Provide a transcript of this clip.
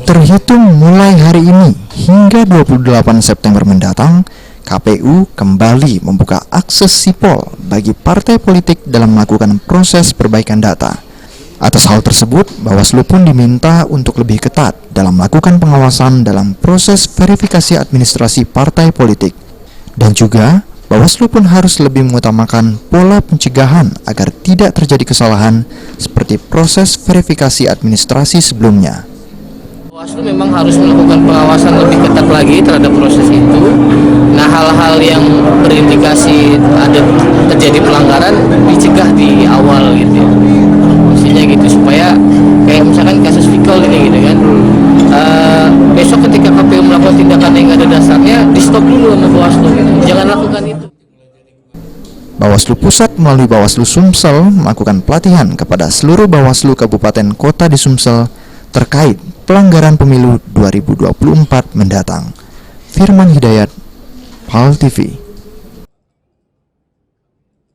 Terhitung mulai hari ini hingga 28 September mendatang, KPU kembali membuka akses sipol bagi partai politik dalam melakukan proses perbaikan data. Atas hal tersebut, Bawaslu pun diminta untuk lebih ketat dalam melakukan pengawasan dalam proses verifikasi administrasi partai politik. Dan juga, Bawaslu pun harus lebih mengutamakan pola pencegahan agar tidak terjadi kesalahan seperti proses verifikasi administrasi sebelumnya. Bawaslu memang harus melakukan pengawasan lebih ketat lagi terhadap proses itu. Nah, hal-hal yang berindikasi ada terjadi pelanggaran dicegah di awal gitu ya. Maksudnya gitu supaya kayak misalkan kasus Vicol ini gitu kan. Besok ketika KPU melakukan tindakan yang ada dasarnya, di stop dulu sama Bawaslu gitu. Jangan lakukan itu. Bawaslu Pusat melalui Bawaslu Sumsel melakukan pelatihan kepada seluruh Bawaslu Kabupaten Kota di Sumsel terkait pelanggaran pemilu 2024 mendatang. Firman Hidayat, PAL TV.